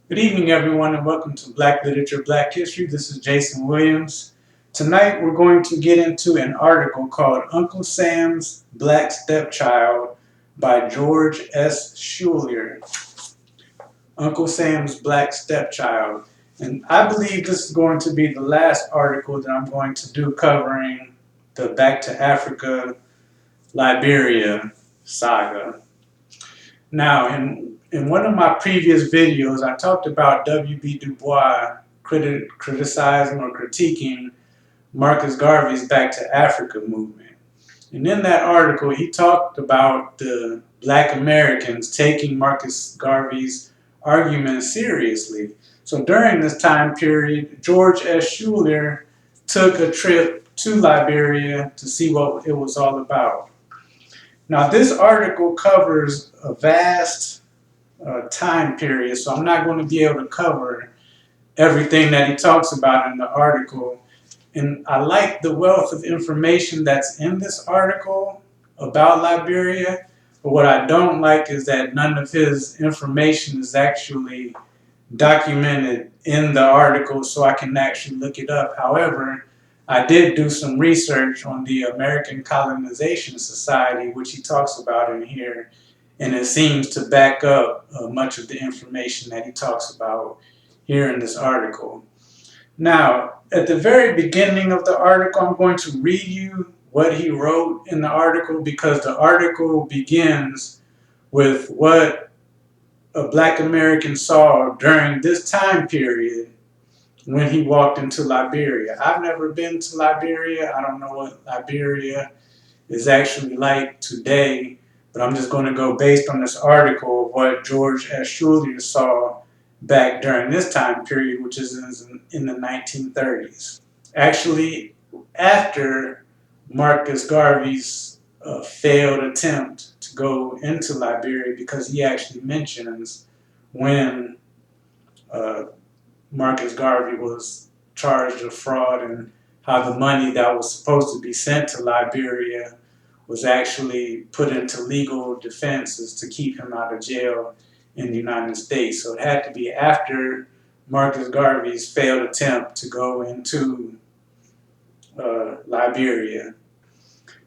Good evening, everyone, and welcome to Black Literature, Black History. This is Jason Williams. Tonight, we're going to get into an article called Uncle Sam's Black Stepchild by George S. Schuyler. Uncle Sam's Black Stepchild. And I believe this is going to be the last article that I'm going to do covering the Back to Africa, Liberia saga. Now, in one of my previous videos, I talked about W.B. Du Bois criticizing or critiquing Marcus Garvey's Back to Africa movement. And in that article, he talked about the Black Americans taking Marcus Garvey's argument seriously. So during this time period, George S. Schuyler took a trip to Liberia to see what it was all about. Now, this article covers a vast time period, so I'm not going to be able to cover everything that he talks about in the article. And I like the wealth of information that's in this article about Liberia, but what I don't like is that none of his information is actually documented in the article so I can actually look it up. However, I did do some research on the American Colonization Society, which he talks about in here, and it seems to back up much of the information that he talks about here in this article. Now, at the very beginning of the article, I'm going to read you what he wrote in the article because the article begins with what a Black American saw during this time period when he walked into Liberia. I've never been to Liberia. I don't know what Liberia is actually like today, but I'm just going to go based on this article of what George S. Schuyler saw back during this time period, which is in the 1930s. Actually, after Marcus Garvey's failed attempt to go into Liberia, because he actually mentions when Marcus Garvey was charged of fraud and how the money that was supposed to be sent to Liberia was actually put into legal defenses to keep him out of jail in the United States. So it had to be after Marcus Garvey's failed attempt to go into Liberia.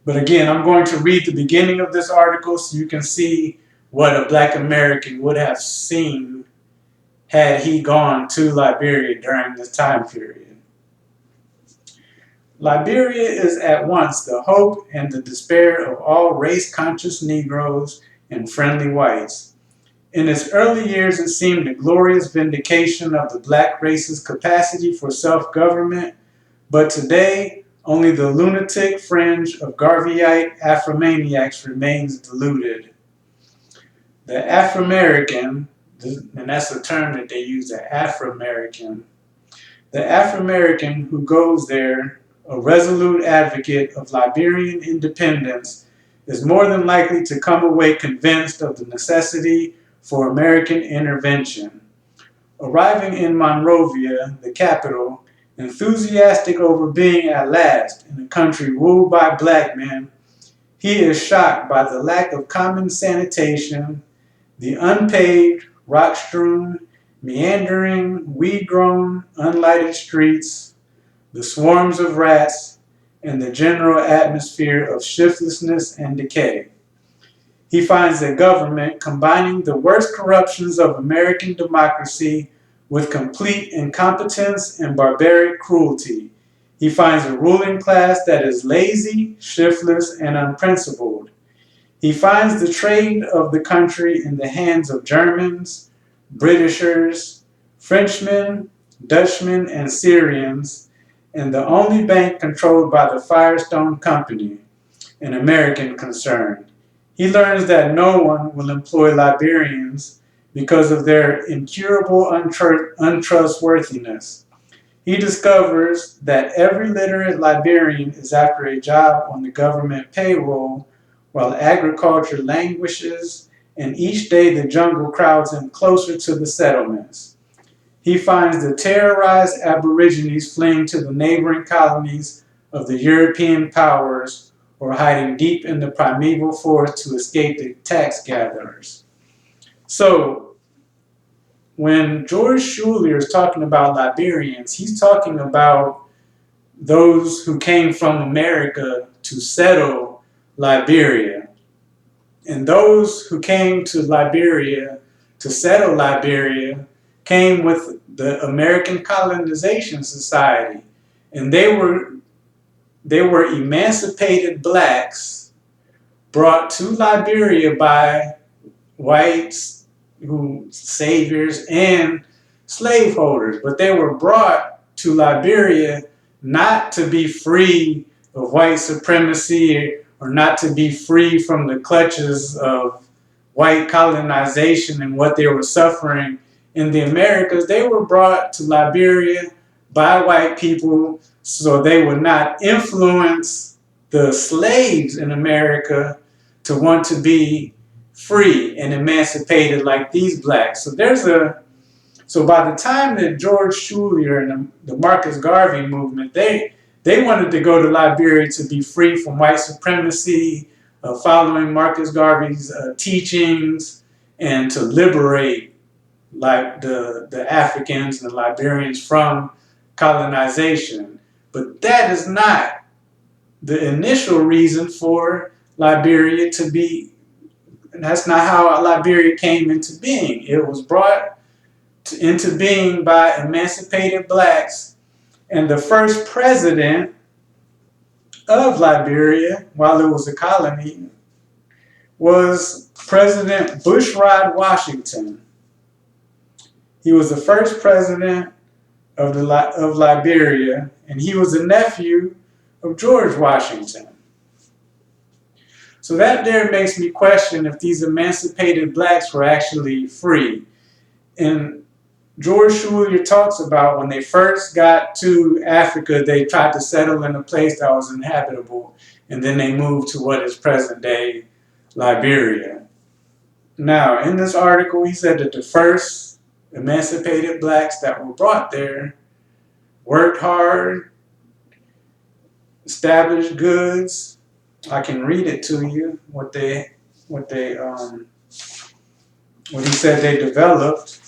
But again, I'm going to read the beginning of this article so you can see what a Black American would have seen had he gone to Liberia during this time period. Liberia is at once the hope and the despair of all race-conscious Negroes and friendly whites. In its early years, it seemed a glorious vindication of the black race's capacity for self-government, but today, only the lunatic fringe of Garveyite Afromaniacs remains deluded. The Afro-American, and that's the term that they use, the Afro-American. The Afro-American who goes there, a resolute advocate of Liberian independence, is more than likely to come away convinced of the necessity for American intervention. Arriving in Monrovia, the capital, enthusiastic over being at last in a country ruled by black men, he is shocked by the lack of common sanitation, the unpaved, rock-strewn, meandering, weed-grown, unlighted streets, the swarms of rats, and the general atmosphere of shiftlessness and decay. He finds a government combining the worst corruptions of American democracy with complete incompetence and barbaric cruelty. He finds a ruling class that is lazy, shiftless, and unprincipled. He finds the trade of the country in the hands of Germans, Britishers, Frenchmen, Dutchmen, and Syrians, and the only bank controlled by the Firestone Company, an American concern. He learns that no one will employ Liberians because of their incurable untrustworthiness. He discovers that every literate Liberian is after a job on the government payroll while agriculture languishes, and each day the jungle crowds him closer to the settlements. He finds the terrorized Aborigines fleeing to the neighboring colonies of the European powers or hiding deep in the primeval forest to escape the tax gatherers. So, when George Schuyler is talking about Liberians, he's talking about those who came from America to settle Liberia. And those who came to Liberia to settle Liberia came with the American Colonization Society. And they were emancipated blacks brought to Liberia by whites, who saviors and slaveholders. But they were brought to Liberia not to be free of white supremacy or not to be free from the clutches of white colonization and what they were suffering in the Americas. They were brought to Liberia by white people so they would not influence the slaves in America to want to be free and emancipated like these blacks. So by the time that George Schuyler and the Marcus Garvey movement, they wanted to go to Liberia to be free from white supremacy, following Marcus Garvey's teachings, and to liberate like the Africans and the Liberians from colonization. But that is not the initial reason for Liberia to be. And that's not how Liberia came into being. It was brought into being by emancipated blacks, and the first president of Liberia, while it was a colony, was President Bushrod Washington. He was the first president of Liberia, and he was a nephew of George Washington. So that there makes me question if these emancipated blacks were actually free. And George Schuyler talks about when they first got to Africa, they tried to settle in a place that was inhabitable, and then they moved to what is present-day Liberia. Now, in this article, he said that the first emancipated blacks that were brought there worked hard, established goods. I can read it to you, what he said they developed.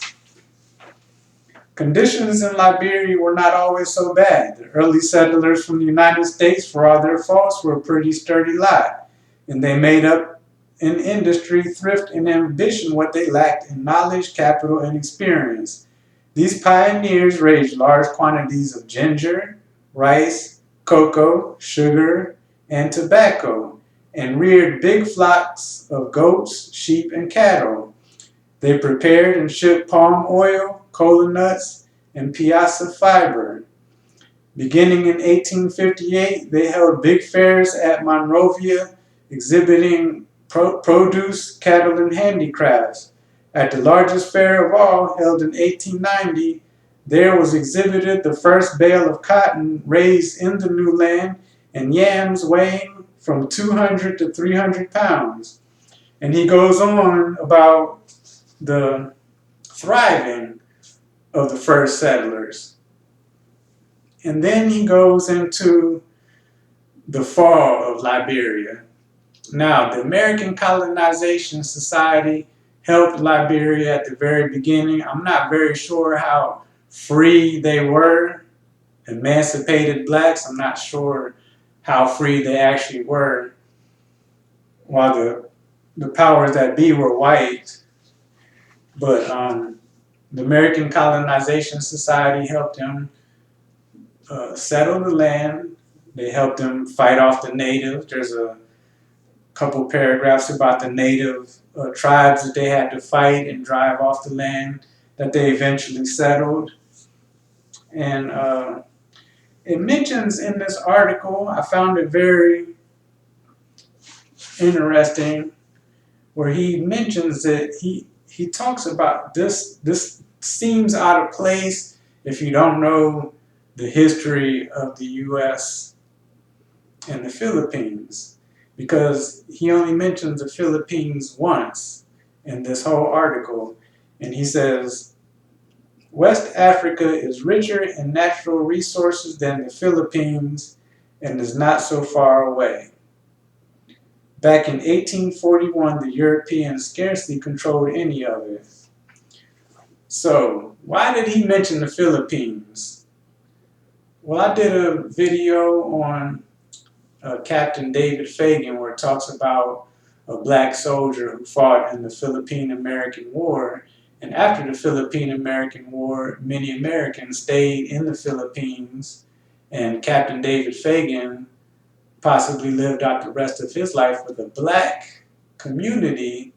Conditions in Liberia were not always so bad. The early settlers from the United States, for all their faults, were a pretty sturdy lot, and they made up in industry, thrift, and ambition what they lacked in knowledge, capital, and experience. These pioneers raised large quantities of ginger, rice, cocoa, sugar, and tobacco, and reared big flocks of goats, sheep, and cattle. They prepared and shipped palm oil, cola nuts, and piassa fiber. Beginning in 1858, they held big fairs at Monrovia, exhibiting produce, cattle, and handicrafts. At the largest fair of all, held in 1890, there was exhibited the first bale of cotton raised in the new land and yams weighing from 200 to 300 pounds. And he goes on about the thriving of the first settlers. And then he goes into the fall of Liberia. Now, the American Colonization Society helped Liberia at the very beginning. I'm not very sure how free they were, emancipated blacks. I'm not sure how free they actually were, while the powers that be were white. But the American Colonization Society helped them settle the land. They helped them fight off the natives. There's a couple paragraphs about the native tribes that they had to fight and drive off the land that they eventually settled. And it mentions in this article, I found it very interesting, where he mentions that he talks about this seems out of place if you don't know the history of the U.S. and the Philippines, because he only mentions the Philippines once in this whole article, and he says, West Africa is richer in natural resources than the Philippines and is not so far away. Back in 1841, the Europeans scarcely controlled any of it. So, why did he mention the Philippines? Well, I did a video on Captain David Fagan where it talks about a black soldier who fought in the Philippine-American War. And after the Philippine-American War, many Americans stayed in the Philippines, and Captain David Fagan possibly lived out the rest of his life with a black community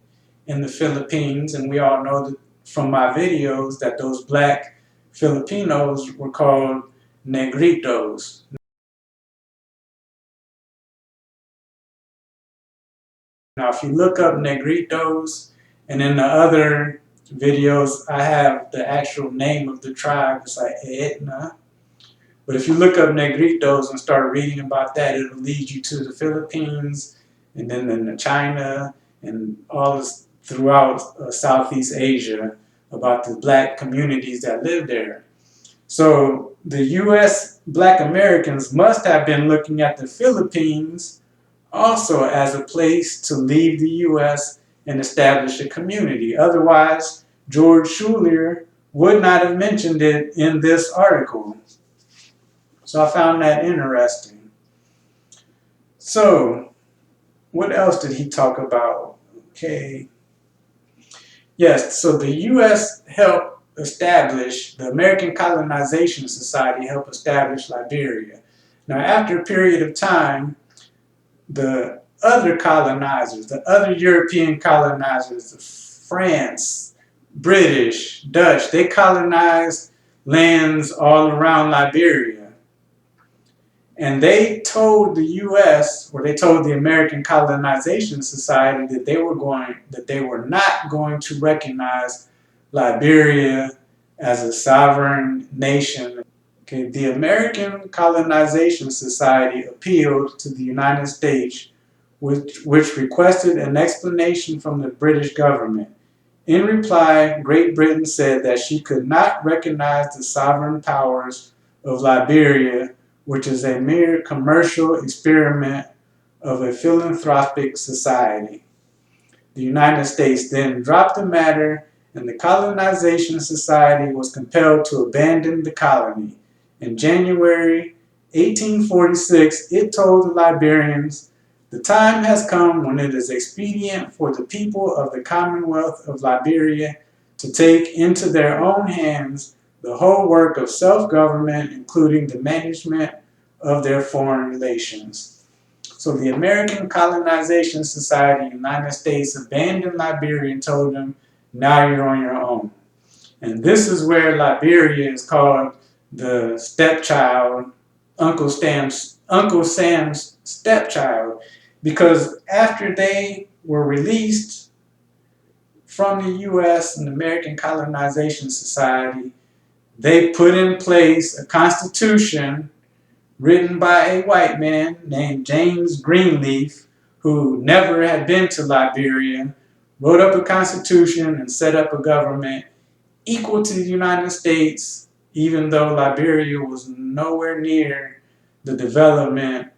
in the Philippines. And we all know that from my videos that those black Filipinos were called negritos. Now, if you look up negritos, and in the other videos, I have the actual name of the tribe. It's like Etna. But if you look up negritos and start reading about that, it'll lead you to the Philippines, and then to China, and all this throughout Southeast Asia about the black communities that live there. So the U.S. black Americans must have been looking at the Philippines also as a place to leave the U.S. and establish a community. Otherwise, George Schuyler would not have mentioned it in this article. So I found that interesting. So, what else did he talk about? Okay. Yes, so the U.S. helped establish, the American Colonization Society helped establish Liberia. Now, after a period of time, the other colonizers, the other European colonizers, France, British, Dutch, they colonized lands all around Liberia. And they told the U.S., or they told the American Colonization Society that they were not going to recognize Liberia as a sovereign nation. Okay, the American Colonization Society appealed to the United States, which requested an explanation from the British government. In reply, Great Britain said that she could not recognize the sovereign powers of Liberia, which is a mere commercial experiment of a philanthropic society. The United States then dropped the matter, and the Colonization Society was compelled to abandon the colony. In January 1846, it told the Liberians, "The time has come when it is expedient for the people of the Commonwealth of Liberia to take into their own hands the whole work of self-government, including the management of their foreign relations." So the American Colonization Society, United States, abandoned Liberia and told them, now you're on your own. And this is where Liberia is called the stepchild, Uncle Sam's stepchild, because after they were released from the U.S. and the American Colonization Society, they put in place a constitution written by a white man named James Greenleaf, who never had been to Liberia, wrote up a constitution and set up a government equal to the United States, even though Liberia was nowhere near the development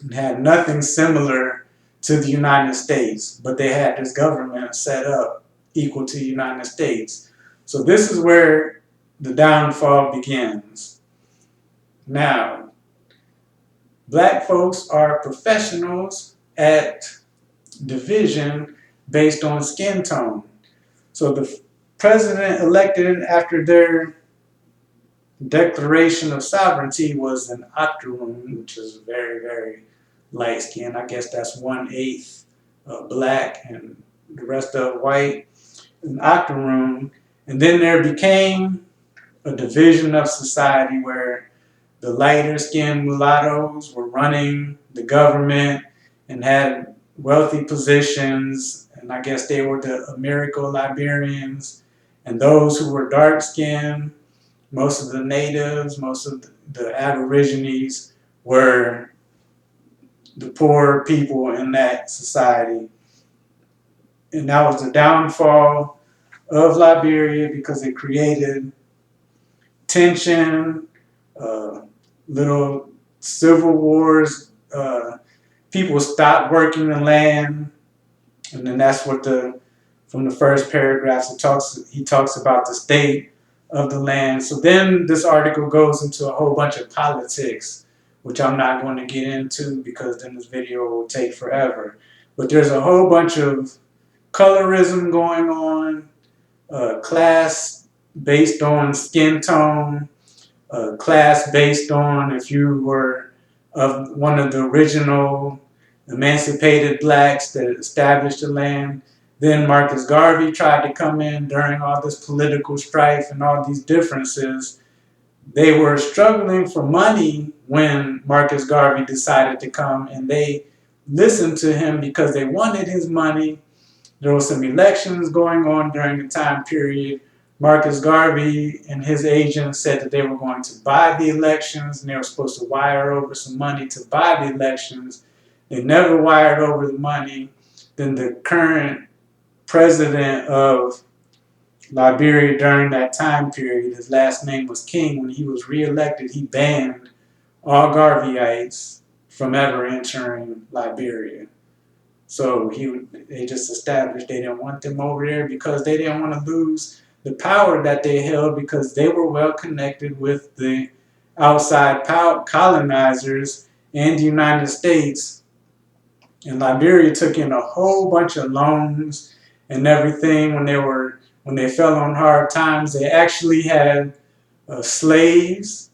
and had nothing similar to the United States, but they had this government set up equal to the United States. So this is where the downfall begins. Now, black folks are professionals at division based on skin tone. So the president elected after their declaration of sovereignty was an octoroon, which is very, very light skin. I guess that's 1/8 black and the rest of white, an octoroon. And then there became a division of society where the lighter skinned mulattoes were running the government and had wealthy positions, and I guess they were the Americo-Liberians. And those who were dark skinned, most of the natives, most of the aborigines, were the poor people in that society. And that was the downfall of Liberia because it created tension, little civil wars. People stopped working the land, and then that's what the from the first paragraphs. He talks about the state of the land. So then this article goes into a whole bunch of politics, which I'm not going to get into because then this video will take forever. But there's a whole bunch of colorism going on, class based on skin tone, class based on if you were of one of the original emancipated blacks that established the land. Then Marcus Garvey tried to come in during all this political strife and all these differences. They were struggling for money when Marcus Garvey decided to come, and they listened to him because they wanted his money. There were some elections going on during the time period. Marcus Garvey and his agent said that they were going to buy the elections, and they were supposed to wire over some money to buy the elections. They never wired over the money. Then the current president of Liberia during that time period, his last name was King. When he was reelected, he banned all Garveyites from ever entering Liberia. So they just established they didn't want them over there because they didn't want to lose the power that they held because they were well connected with the outside colonizers and the United States. And Liberia took in a whole bunch of loans and everything when they fell on hard times. They actually had slaves.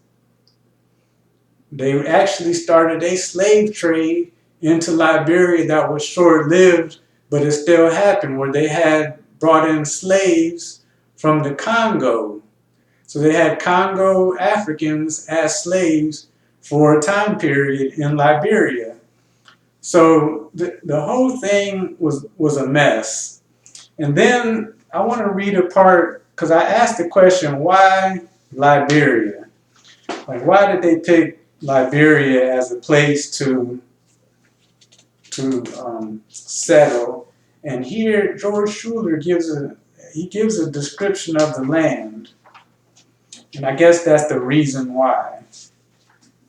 They actually started a slave trade into Liberia that was short-lived, but it still happened, where they had brought in slaves from the Congo. So they had Congo Africans as slaves for a time period in Liberia. So the whole thing was a mess. And then I want to read a part, because I asked the question, why Liberia? Like, why did they pick Liberia as a place to settle? And here George Schuyler gives a description of the land, and I guess that's the reason why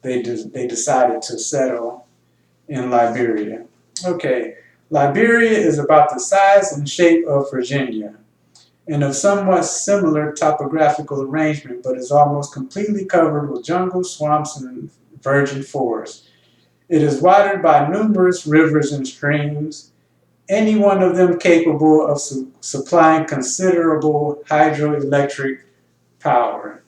they decided to settle in Liberia. Okay, Liberia is about the size and shape of Virginia, and of somewhat similar topographical arrangement, but is almost completely covered with jungle, swamps, and virgin forests. It is watered by numerous rivers and streams, any one of them capable of supplying considerable hydroelectric power.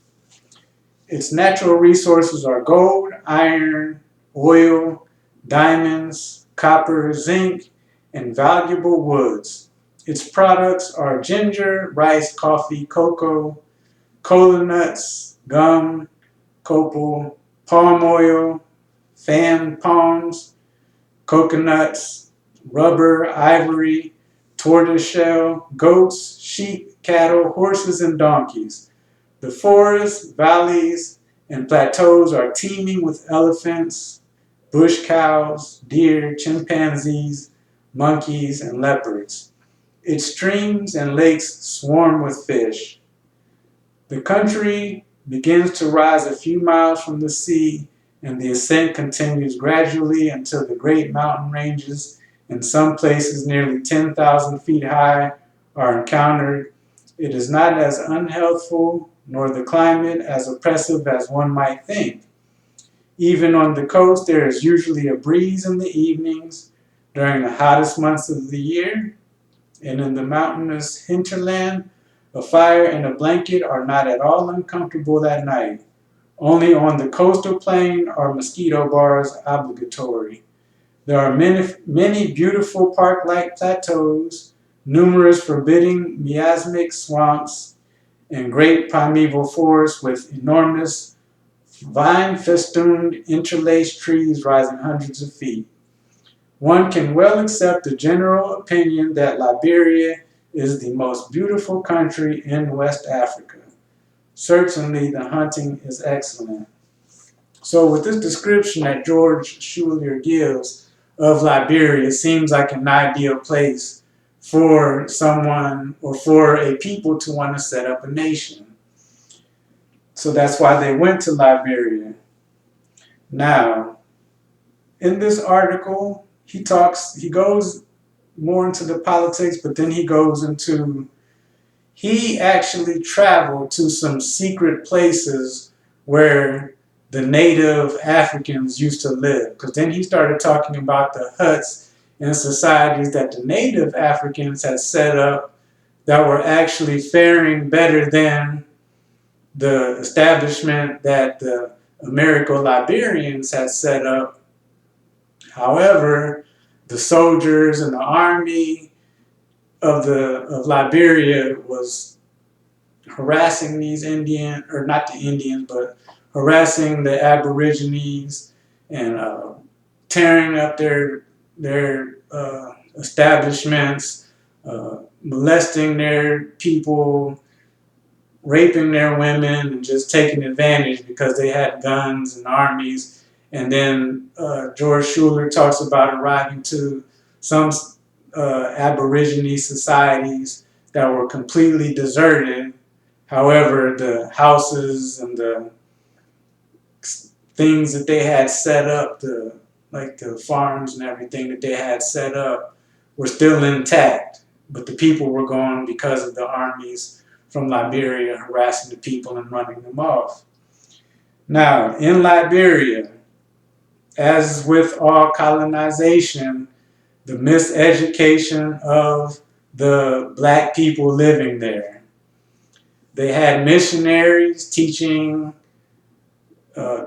Its natural resources are gold, iron, oil, diamonds, copper, zinc, and valuable woods. Its products are ginger, rice, coffee, cocoa, cola nuts, gum, copal, palm oil, fan palms, coconuts, rubber, ivory, tortoiseshell, goats, sheep, cattle, horses, and donkeys. The forests, valleys, and plateaus are teeming with elephants, bush cows, deer, chimpanzees, monkeys, and leopards. Its streams and lakes swarm with fish. The country begins to rise a few miles from the sea, and the ascent continues gradually until the great mountain ranges, in some places nearly 10,000 feet high, are encountered. It is not as unhealthful, nor the climate as oppressive as one might think. Even on the coast, there is usually a breeze in the evenings during the hottest months of the year, and in the mountainous hinterland, a fire and a blanket are not at all uncomfortable at night. Only on the coastal plain are mosquito bars obligatory. There are many beautiful park-like plateaus, numerous forbidding miasmic swamps, and great primeval forests with enormous vine-festooned interlaced trees rising hundreds of feet. One can well accept the general opinion that Liberia is the most beautiful country in West Africa. Certainly, the hunting is excellent. So with this description that George Schuyler gives of Liberia, it seems like an ideal place for someone or for a people to want to set up a nation. So that's why they went to Liberia. Now, in this article, he goes more into the politics, but then he actually traveled to some secret places where the native Africans used to live. Because then he started talking about the huts and societies that the native Africans had set up that were actually faring better than the establishment that the Americo-Liberians had set up. However, the soldiers and the army of Liberia was harassing these Indian, or not the Indians, but harassing the Aborigines and tearing up their establishments, molesting their people, raping their women, and just taking advantage because they had guns and armies. And then George Schuyler talks about arriving to some Aborigine societies that were completely deserted. However, the houses and the things that they had set up, like the farms and everything that they had set up, were still intact. But the people were gone because of the armies from Liberia harassing the people and running them off. Now, in Liberia, as with all colonization, the miseducation of the black people living there. They had missionaries teaching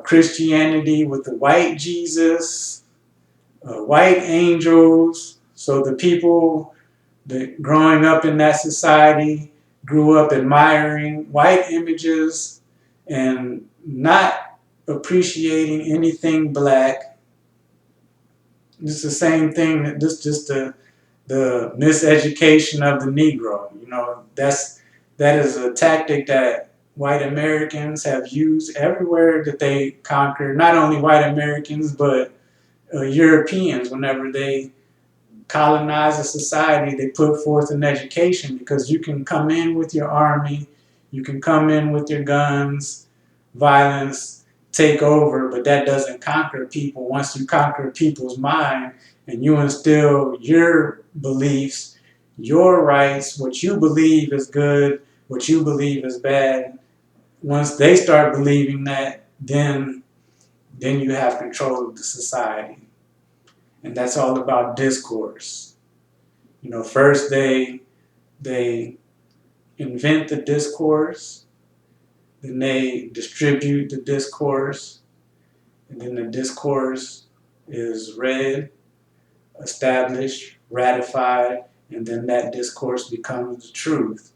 Christianity with the white Jesus, white angels. So the people that growing up in that society grew up admiring white images and not appreciating anything black. It's the same thing that this just the miseducation of the Negro. You know, that is a tactic that white Americans have used everywhere that they conquer. Not only white Americans, but Europeans. Whenever they colonize a society, they put forth an education because you can come in with your army, you can come in with your guns, violence, take over, but that doesn't conquer people. Once you conquer people's mind and you instill your beliefs, your rights, what you believe is good, what you believe is bad, once they start believing that, then you have control of the society. And that's all about discourse. You know, first they invent the discourse, then they distribute the discourse, and then the discourse is read, established, ratified, and then that discourse becomes the truth.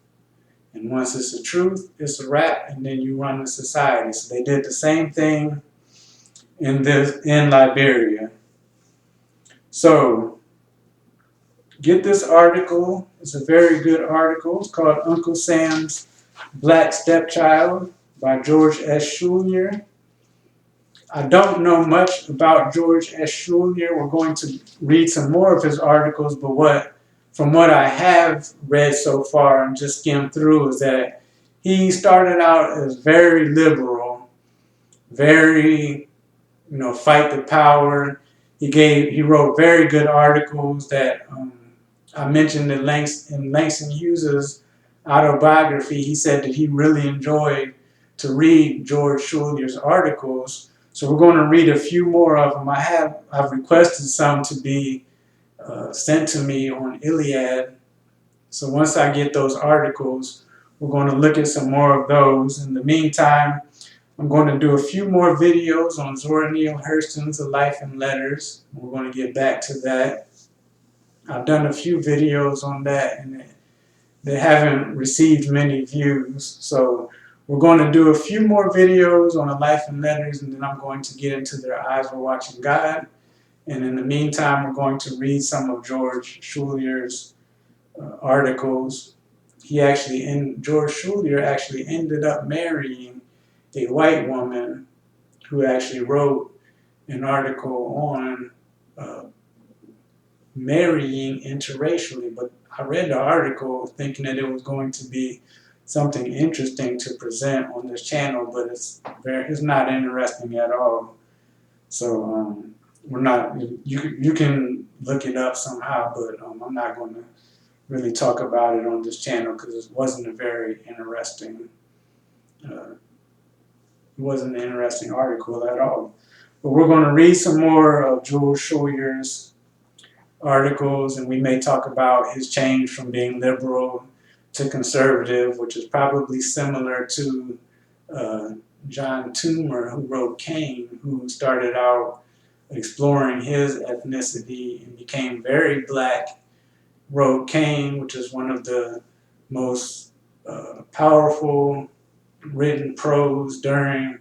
And once it's the truth, it's a wrap, and then you run the society. So they did the same thing in Liberia. So get this article. It's a very good article. It's called Uncle Sam's Black Stepchild by George S. Schuyler. I don't know much about George S. Schuyler. We're going to read some more of his articles, but from what I have read so far and just skimmed through is that he started out as very liberal, very, fight the power. He wrote very good articles that I mentioned in Langston Hughes's autobiography. He said that he really enjoyed to read George Schuyler's articles. So we're going to read a few more of them. I've requested some to be sent to me on Iliad. So once I get those articles, we're going to look at some more of those. In the meantime, I'm going to do a few more videos on Zora Neale Hurston's The Life and Letters. We're going to get back to that. I've done a few videos on that, and they haven't received many views. So we're going to do a few more videos on The Life and Letters, and then I'm going to get into Their Eyes Were Watching God. And in the meantime, we're going to read some of George Schuyler's articles. George Schuyler actually ended up marrying a white woman who actually wrote an article on marrying interracially. But I read the article thinking that it was going to be something interesting to present on this channel, but it's not interesting at all. So we're not. You can look it up somehow, but I'm not going to really talk about it on this channel because it wasn't a very interesting. It wasn't an interesting article at all. But we're going to read some more of George Schuyler's articles, and we may talk about his change from being liberal to conservative, which is probably similar to uh, John Toomer, who wrote Cain, who started out exploring his ethnicity and became very black, wrote Cain, which is one of the most powerful written prose during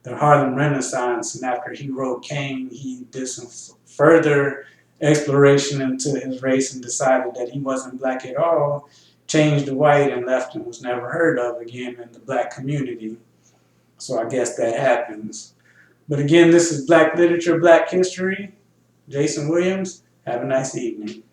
the Harlem Renaissance. And after he wrote Cain, he did some further exploration into his race and decided that he wasn't black at all, changed to white, and left and was never heard of again in the black community. So I guess that happens. But again, this is Black Literature, Black History. Jason Williams. Have a nice evening.